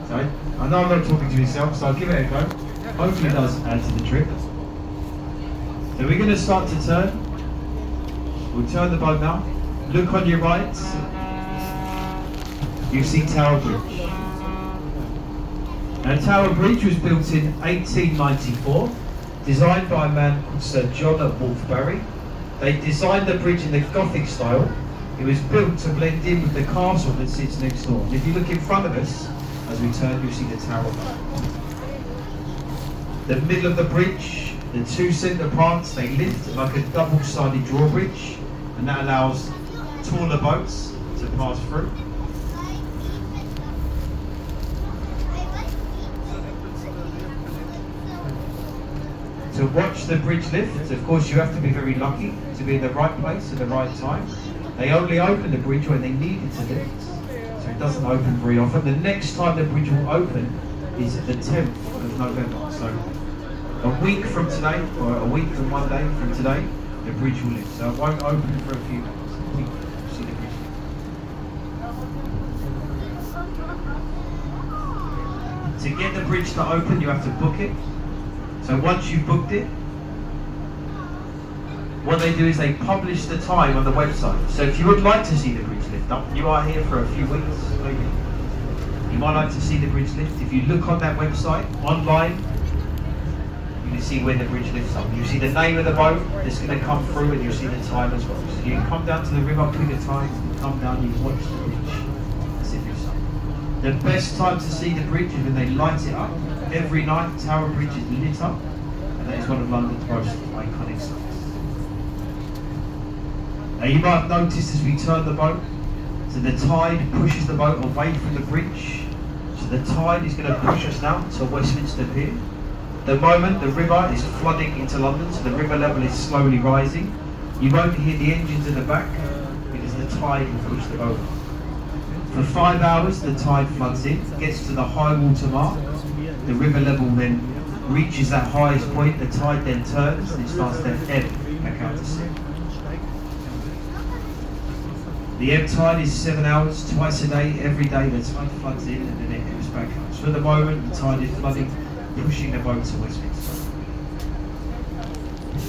So I know I'm not talking to myself, so I'll give it a go. Hopefully it does add to the trick. So we're going to start to turn. We'll turn the boat now. Look on your right. You see Tower Bridge. Now Tower Bridge was built in 1894, designed by a man called Sir John Wolfe-Barry. They designed the bridge in the Gothic style. It was built to blend in with the castle that sits next door. And if you look in front of us, as we turn, you'll see the tower. The middle of the bridge, the two centre parts, they lift like a double-sided drawbridge, and that allows taller boats to pass through. To watch the bridge lift, of course you have to be very lucky to be in the right place at the right time. They only open the bridge when they need it to lift, so it doesn't open very often. The next time the bridge will open is the 10th of November. So a week from today, or a week and 1 day from today, the bridge will lift. So it won't open for a few days. A week, you'll see the bridge lift. To get the bridge to open, you have to book it. So once you've booked it, what they do is they publish the time on the website. So if you would like to see the bridge lift up, you are here for a few weeks, maybe. You might like to see the bridge lift. If you look on that website, online, you can see when the bridge lifts up. You see the name of the boat that's going to come through, and you'll see the time as well. So you can come down to the river, pick a time, come down, you can watch the bridge. As if it's up. The best time to see the bridge is when they light it up. Every night, Tower Bridge is lit up, and that is one of London's most iconic sights. Now you might have noticed as we turn the boat, so the tide pushes the boat away from the bridge. So the tide is going to push us now to Westminster Pier. At the moment, the river is flooding into London, so the river level is slowly rising. You won't hear the engines in the back, because the tide will push the boat. For 5 hours, the tide floods in, gets to the high water mark. The river level then reaches that highest point, the tide then turns and it starts to ebb back out to sea. The ebb tide is 7 hours, twice a day, every day the tide floods in and then it ebbs back out. So at the moment the tide is flooding, pushing the boat to Westminster.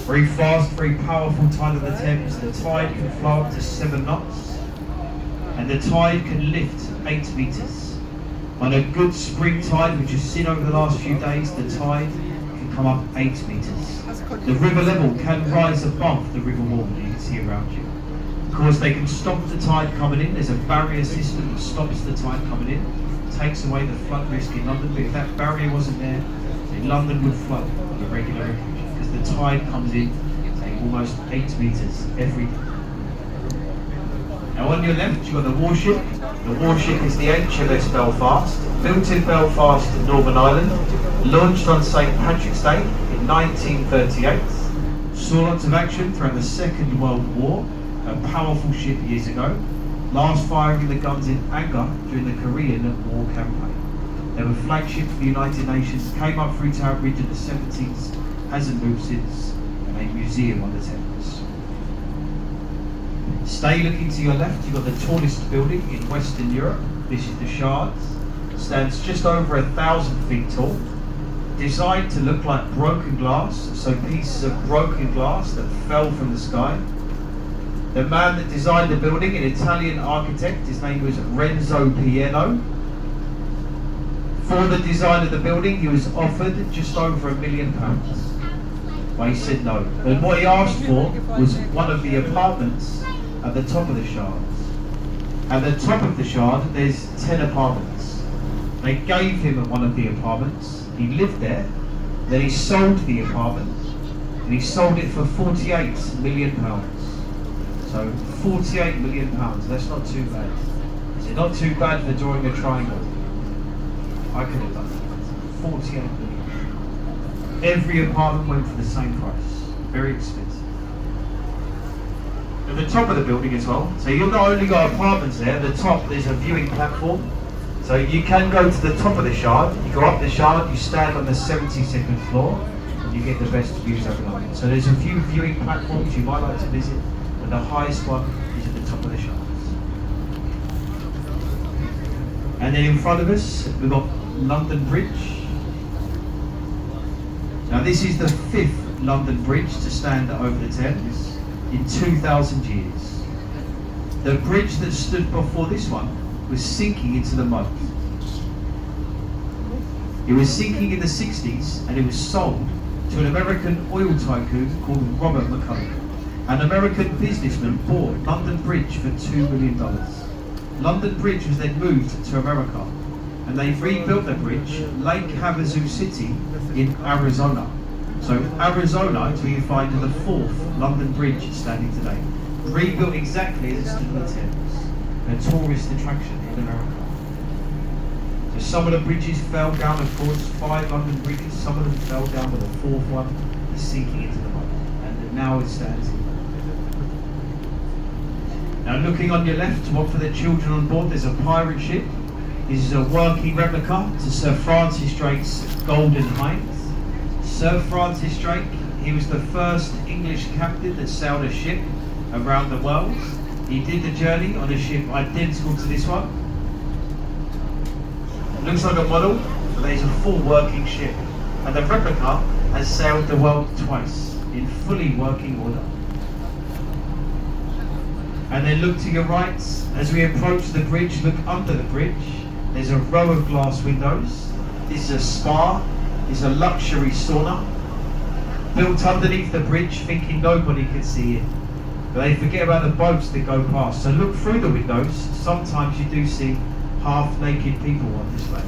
Very fast, very powerful tide of the Thames. The tide can flow up to 7 knots and the tide can lift 8 metres. On a good spring tide, which you've seen over the last few days, the tide can come up 8 metres. The river level can rise above the river wall that you can see around you. Of course, they can stop the tide coming in. There's a barrier system that stops the tide coming in, takes away the flood risk in London. But if that barrier wasn't there, then London would flood on a regular occasion, because the tide comes in almost 8 metres every day. Now on your left, you've got the warship. The warship is the HMS Belfast, built in Belfast, Northern Ireland, launched on St Patrick's Day in 1938. Saw lots of action throughout the Second World War, a powerful ship years ago. Last firing the guns in anger during the Korean War campaign. They were flagship for the United Nations, came up through Tower Bridge in the 70s, hasn't moved since, and a museum on the Thames. Stay looking to your left, you've got the tallest building in Western Europe. This is the Shards. Stands just over 1,000 feet tall. Designed to look like broken glass, so pieces of broken glass that fell from the sky. The man that designed the building, an Italian architect, his name was Renzo Piano. For the design of the building, he was offered just over £1 million. But he said no. And what he asked for was one of the apartments at the top of the Shards. At the top of the Shard, there's 10 apartments. They gave him one of the apartments. He lived there. Then he sold the apartment, and he sold it for £48 million. So £48 million. That's not too bad. Is it not too bad for drawing a triangle? I could have done that. 48 million. Every apartment went for the same price. Very expensive. At the top of the building as well, so you've not only got apartments there, at the top there's a viewing platform. So you can go to the top of the Shard, you go up the Shard, you stand on the 72nd floor, and you get the best views over London. So there's a few viewing platforms you might like to visit, but the highest one is at the top of the Shards. And then in front of us, we've got London Bridge. Now this is the 5th London Bridge to stand over the Thames in 2,000 years. The bridge that stood before this one was sinking into the mud. It was sinking in the 60s and it was sold to an American oil tycoon called Robert McCulloch. An American businessman bought London Bridge for $2 million. London Bridge was then moved to America and they rebuilt the bridge, Lake Havasu City in Arizona. So Arizona is where you find the 4th London Bridge standing today. Rebuilt exactly as it stood in the Thames, a tourist attraction in America. So some of the bridges fell down, of course, 5 London bridges, some of them fell down, but the 4th one is sinking into the mud, and now it stands here. Now looking on your left, what for the children on board, there's a pirate ship. This is a working replica to Sir Francis Drake's Golden Hind. Sir Francis Drake, he was the first English captain that sailed a ship around the world. He did the journey on a ship identical to this one. Looks like a model, but there's a full working ship. And the replica has sailed the world twice in fully working order. And then look to your right, as we approach the bridge, look under the bridge. There's a row of glass windows. This is a spa, it's a luxury sauna. Built underneath the bridge, thinking nobody could see it. But they forget about the boats that go past. So look through the windows, sometimes you do see half-naked people on display.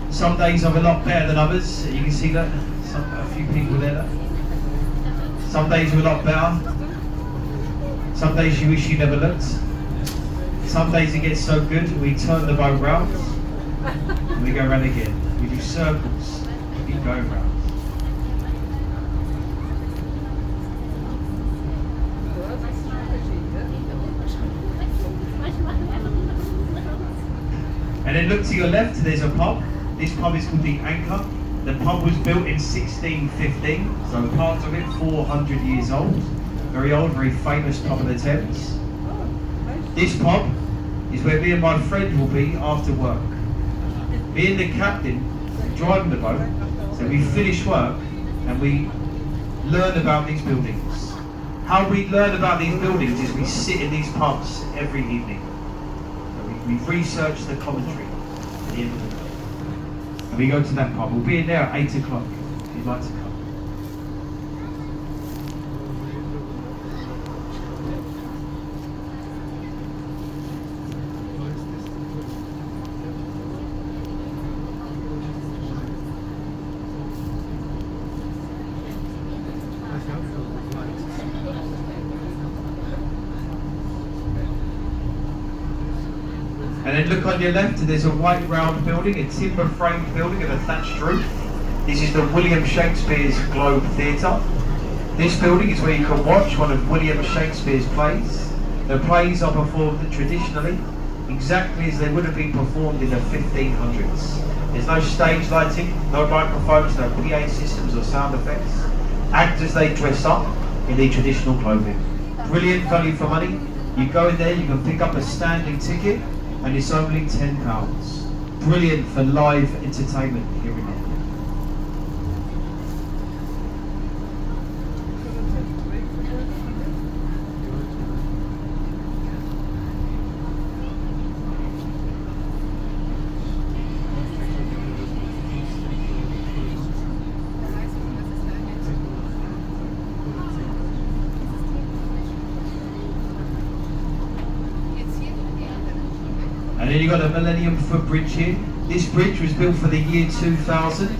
Some days are a lot better than others. You can see that, a few people there. Some days are a lot better. Some days you wish you never looked. Some days it gets so good, we turn the boat round and we go round again. We do circles, we keep going round. And then look to your left, there's a pub. This pub is called the Anchor. The pub was built in 1615, so part of it 400 years old. Very old, very famous pub of the Thames. This pub is where me and my friend will be after work. Me and the captain driving the boat, so we finish work and we learn about these buildings. How we learn about these buildings is we sit in these pubs every evening. So we research the commentary at the end of the day. And we go to that pub. We'll be in there at 8 o'clock if you'd like to come. And then look on your left, there's a white round building, a timber framed building with a thatched roof. This is the William Shakespeare's Globe Theatre. This building is where you can watch one of William Shakespeare's plays. The plays are performed traditionally, exactly as they would have been performed in the 1500s. There's no stage lighting, no microphones, no PA systems or sound effects. Actors, they dress up in their traditional clothing. Brilliant value for money. You go in there, you can pick up a standing ticket, and it's only £10. Brilliant for live entertainment here in London. And then you've got a Millennium Foot Bridge here. This bridge was built for the year 2000.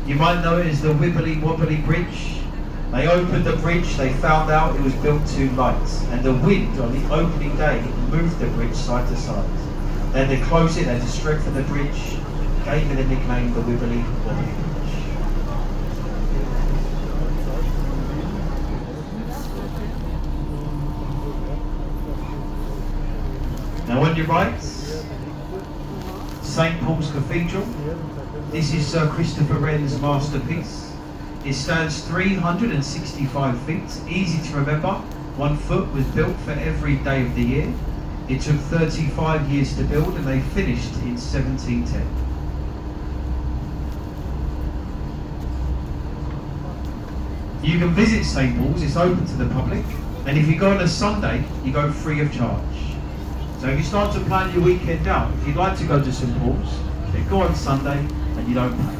You might know it as the Wibbly Wobbly Bridge. They opened the bridge, they found out it was built too light, and the wind on the opening day moved the bridge side to side. Then they closed it, they had to strengthen the bridge, gave it the nickname the Wibbly Wobbly Bridge. Now on your right, St Paul's Cathedral. This is Sir Christopher Wren's masterpiece. It stands 365 feet, easy to remember. 1 foot was built for every day of the year. It took 35 years to build and they finished in 1710. You can visit St. Paul's, it's open to the public, and if you go on a Sunday, you go free of charge. So if you start to plan your weekend out, if you'd like to go to St. Paul's, then go on Sunday and you don't pay.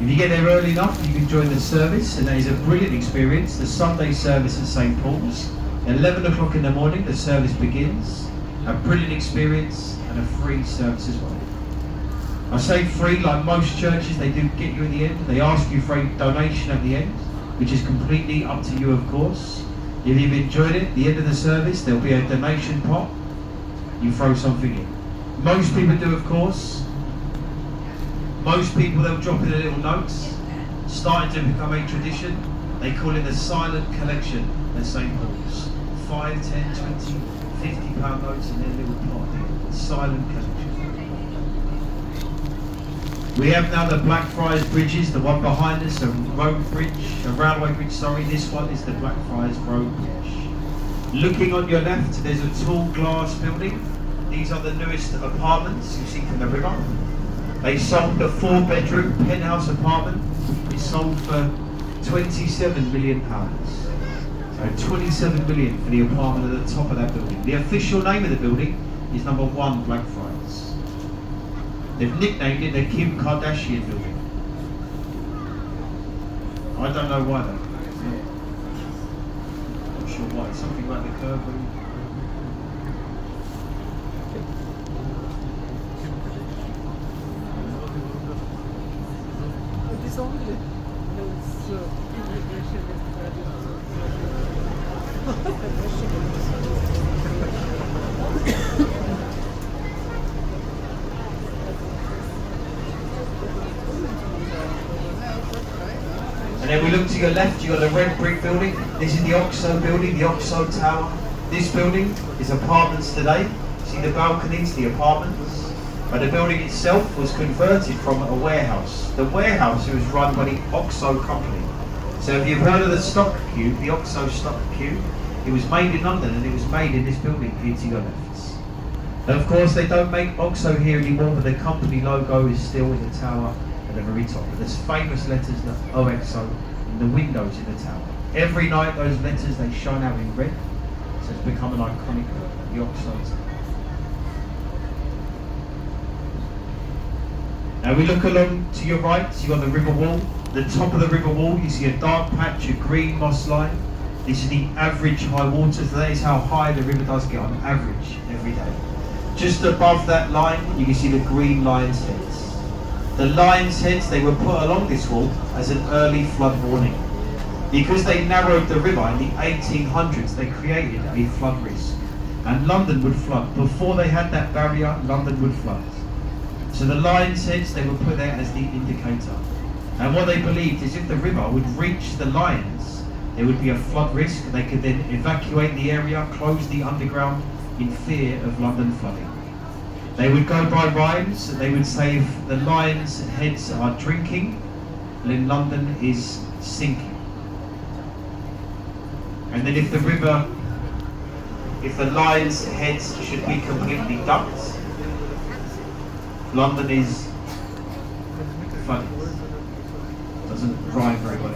If you get there early enough, you can join the service, and that is a brilliant experience. The Sunday service at St. Paul's, at 11 o'clock in the morning, the service begins. A brilliant experience and a free service as well. I say free, like most churches, they do get you at the end. They ask you for a donation at the end, which is completely up to you, of course. If you've enjoyed it, at the end of the service, there'll be a donation pot. You throw something in. Most people do, of course. Most people, they'll drop in a little note, starting to become a tradition. They call it the silent collection at St. Paul's. 5, 10, 20, 50 pound notes in their little pot here. Silent collection. We have now the Blackfriars bridges, the one behind us, a road bridge, a railway bridge, sorry. This one is the Blackfriars Road Bridge. Looking on your left, there's a tall glass building. These are the newest apartments you see from the river. They sold a 4-bedroom penthouse apartment. It sold for £27 million. So 27 million for the apartment at the top of that building. The official name of the building is number 1 Blackfriars. They've nicknamed it the Kim Kardashian building. I don't know why though. Not sure why. Something like the curve. And then we look to your left, you've got the red brick building. This is the OXO building, the OXO Tower. This building is apartments today. See the balconies, the apartments. But the building itself was converted from a warehouse. The warehouse was run by the OXO company. So if you've heard of the stock cube, the OXO stock cube, it was made in London and it was made in this building here to your left. And of course they don't make OXO here anymore, but the company logo is still in the tower at the very top. There's famous letters, the OXO, in the windows in the tower. Every night those letters, they shine out in red. So it's become an iconic logo, the OXO tower. Now we look along to your right, you've got the river wall. The top of the river wall, you see a dark patch of green moss line. This is the average high water, so that is how high the river does get on average every day. Just above that line, you can see the green lion's heads. The lion's heads, they were put along this wall as an early flood warning. Because they narrowed the river in the 1800s, they created a flood risk. And London would flood. Before they had that barrier, London would flood. So the lion's heads, they were put there as the indicator. And what they believed is if the river would reach the lions, there would be a flood risk. They could then evacuate the area, close the underground in fear of London flooding. They would go by rhymes. They would say if the lions' heads are drinking, then London is sinking. And then if the lions' heads should be completely ducked, London is flooded. Doesn't rhyme very well.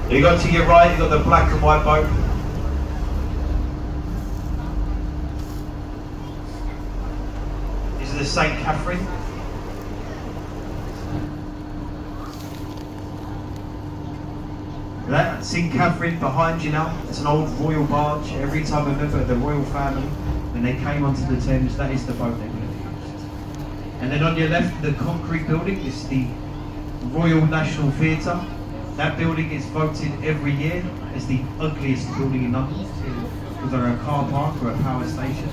You got to your right, you got the black and white boat. This is the St. Catherine. That St. Catherine behind you now, it's an old royal barge. Every time a member of the royal family, when they came onto the Thames, that is the boat they would have used. And then on your left, the concrete building is the Royal National Theatre. That building is voted every year as the ugliest building in London, whether a car park or a power station.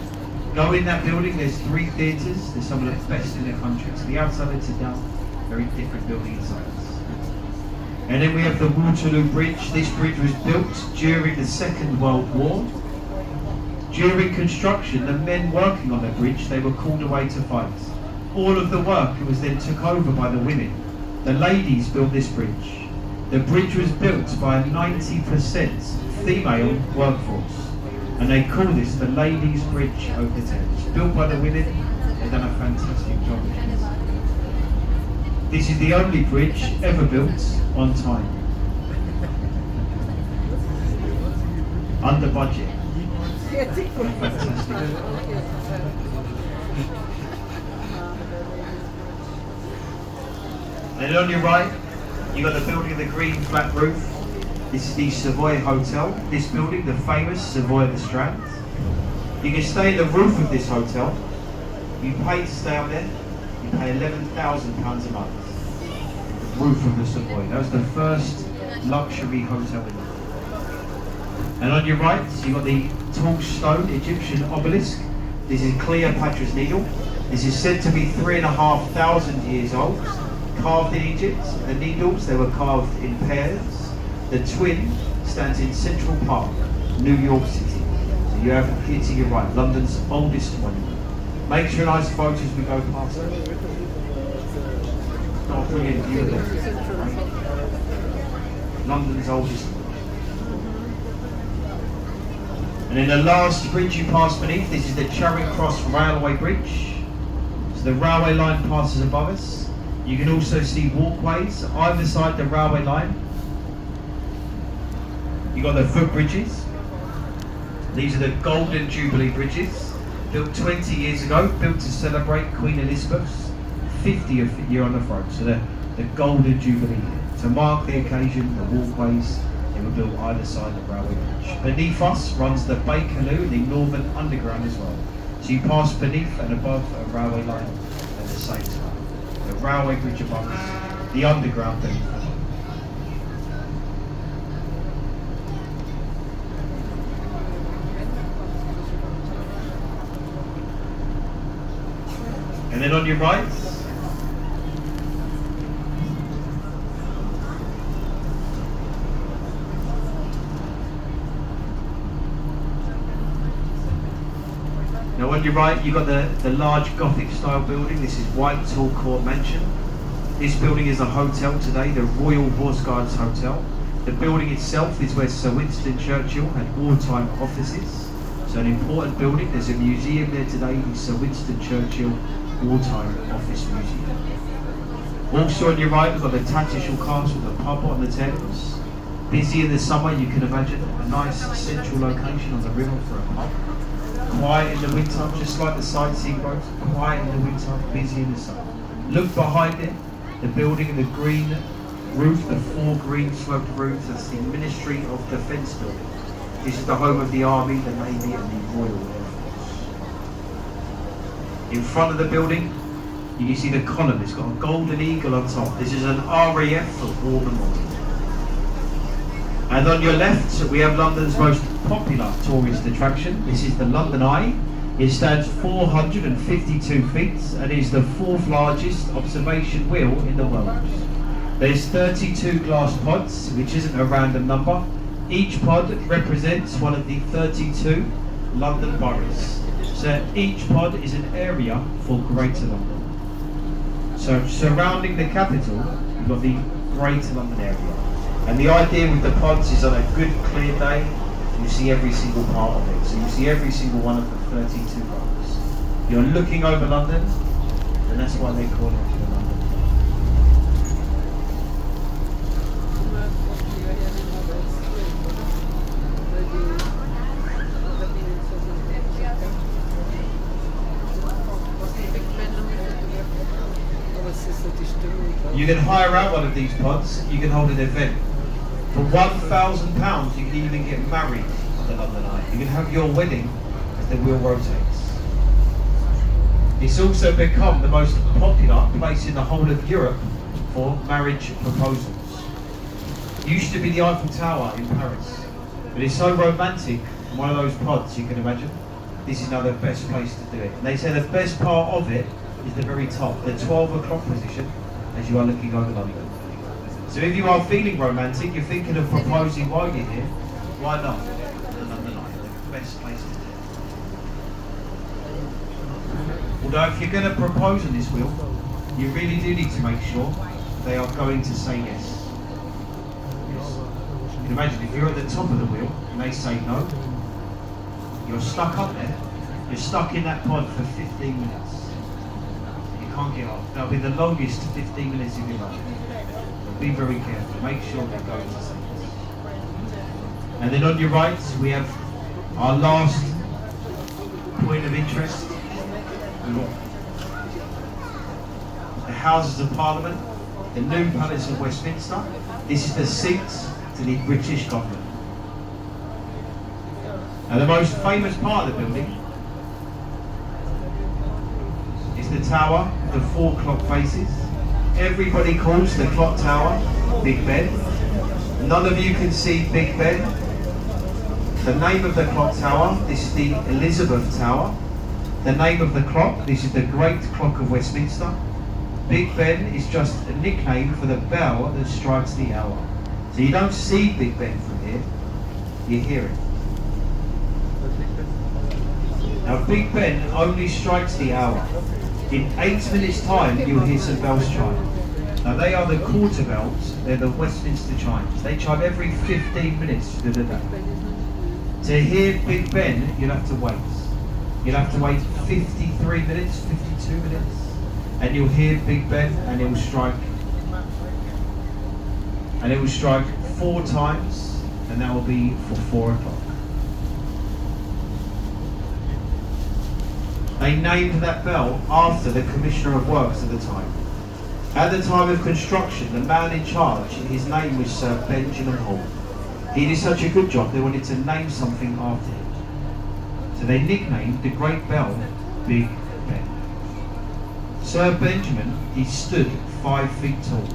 Go in that building, there's 3 theatres, there's some of the best in the country. So the outside it's a down, very different building inside. And then we have the Waterloo Bridge. This bridge was built during the Second World War. During construction, the men working on the bridge, they were called away to fight. all of the work was then took over by the women. The ladies built this bridge. The bridge was built by a 90% female workforce, and they call this the Ladies' Bridge over the Thames. Built by the women, they've done a fantastic job. This is the only bridge ever built on time. Under budget. Fantastic. And on your right, you've got the building of the green flat roof. This is the Savoy Hotel. This building, the famous Savoy of the Strand. You can stay in the roof of this hotel. You pay to stay up there. You pay £11,000 a month. The roof of the Savoy. That was the first luxury hotel in the world. And on your right, you've got the tall stone Egyptian obelisk. This is Cleopatra's Needle. This is said to be 3,500 years old. Carved in Egypt. The needles, they were carved in pairs. The twin stands in Central Park, New York City. So you have here to your right, London's oldest monument. Make sure nice photos as we go past it. Not a brilliant view of it. London's oldest. And then the last bridge you pass beneath, this is the Charing Cross Railway Bridge. So the railway line passes above us. You can also see walkways either side the railway line. You've got the footbridges. These are the Golden Jubilee bridges, built 20 years ago, built to celebrate Queen Elizabeth's 50th year on the throne. So the Golden Jubilee. To mark the occasion, the walkways, they were built either side the railway bridge. Beneath us runs the Bakerloo and the Northern Underground as well. So you pass beneath and above a railway line at the same time. The railway bridge above us, the underground beneath us. And then on your right, you've got the large Gothic style building. This is Whitehall Court Mansion. This building is a hotel today, the Royal Horse Guards Hotel. The building itself is where Sir Winston Churchill had wartime offices. So an important building. There's a museum there today, the Sir Winston Churchill Wartime Office Museum. Also on your right, we've got the Tattershall Castle, the pub on the Thames. Busy in the summer, you can imagine. A nice central location on the river for a pub. Quiet in the winter, just like the sightseeing boats. Quiet in the winter, busy in the summer. Look behind it, the building and the green roof, the 4 green sloped roofs. That's the Ministry of Defence building. This is the home of the Army, the Navy and the Royal Air Force. In front of the building, you can see the column. It's got a golden eagle on top. This is an RAF of War Memorial. And on your left, we have London's most popular tourist attraction. This is the London Eye. It stands 452 feet and is the 4th largest observation wheel in the world. There's 32 glass pods, which isn't a random number. Each pod represents one of the 32 London boroughs. So each pod is an area for Greater London. So surrounding the capital, you've got the Greater London area. And the idea with the pods is on a good clear day, you see every single part of it. So you see every single one of the 32 boroughs. You're looking over London, and that's why they call it the London. You can hire out one of these pods, you can hold an event. For £1,000 you can even get married on the London Eye. You can have your wedding as the wheel rotates. It's also become the most popular place in the whole of Europe for marriage proposals. It used to be the Eiffel Tower in Paris, but it's so romantic in one of those pods, you can imagine. This is now the best place to do it. And they say the best part of it is the very top, the 12 o'clock position as you are looking over London. So if you are feeling romantic, you're thinking of proposing while you're here, why not? The London Eye, the best place to do it. Although if you're going to propose on this wheel, you really do need to make sure they are going to say yes. You can imagine if you're at the top of the wheel and they say no, you're stuck up there. You're stuck in that pod for 15 minutes. You can't get off. That'll be the longest 15 minutes of your life. So be very careful. Make sure they're going to say yes. And then on your right, we have our last point of interest. The Houses of Parliament, the new Palace of Westminster. This is the seat to the British government. Now the most famous part of the building is the tower, the 4 clock faces. Everybody calls the clock tower Big Ben. None of you can see Big Ben. The name of the clock tower, this is the Elizabeth Tower. The name of the clock, this is the Great Clock of Westminster. Big Ben is just a nickname for the bell that strikes the hour. So you don't see Big Ben from here, you hear it. Now Big Ben only strikes the hour. In 8 minutes time you'll hear some bells chime. Now they are the quarter bells, they're the Westminster chimes. They chime every 15 minutes through the day. To hear Big Ben, you'll have to wait. You'll have to wait 53 minutes, 52 minutes, and you'll hear Big Ben and it will strike. And it will strike 4 times, and that will be for 4 o'clock. They named that bell after the Commissioner of Works at the time. At the time of construction, the man in charge, his name was Sir Benjamin Hall. He did such a good job, they wanted to name something after him. So they nicknamed the great bell Big Ben. Sir Benjamin, he stood 5 feet tall.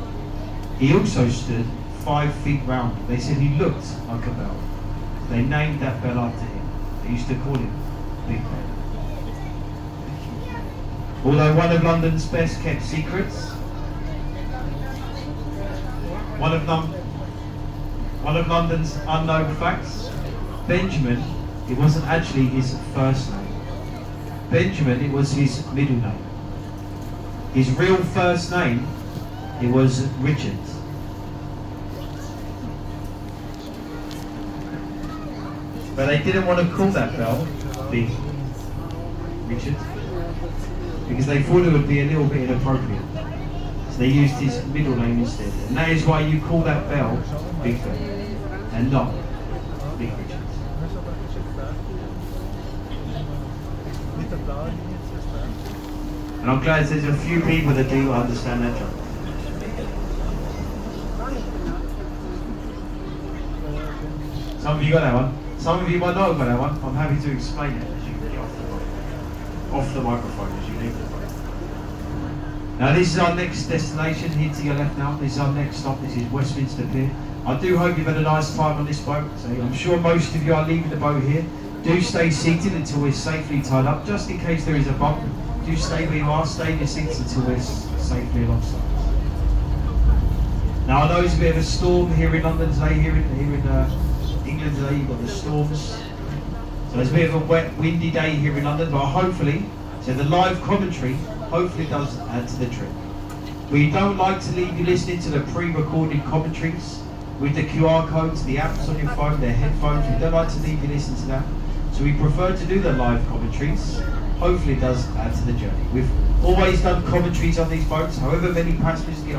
He also stood 5 feet round. They said he looked like a bell. They named that bell after him. They used to call him Big Ben. Although one of London's best kept secrets, one of London's unknown facts, Benjamin, it wasn't actually his first name. Benjamin, it was his middle name. His real first name, it was Richard. But they didn't want to call that bell Big Richard, because they thought it would be a little bit inappropriate. So they used his middle name instead. And that is why you call that bell Big Ben, and not Big Richard. And I'm glad there's a few people that do understand that joke. Some of you got that one. Some of you might not have got that one. I'm happy to explain it as you get off the microphone as you leave the phone. Now this is our next destination, here to your left now. This is our next stop, this is Westminster Pier. I do hope you've had a nice time on this boat. So I'm sure most of you are leaving the boat here. Do stay seated until we're safely tied up, just in case there is a bump. Do stay where you are, stay in your seats until we're safely alongside. Now I know it's a bit of a storm here in London today, here in England today, you've got the storms. So it's a bit of a wet, windy day here in London, but hopefully, so the live commentary hopefully does add to the trip. We don't like to leave you listening to the pre-recorded commentaries with the QR codes, the apps on your phone, the headphones. We don't like to leave you listening to that. So we prefer to do the live commentaries. Hopefully it does add to the journey. We've always done commentaries on these boats, however many passengers get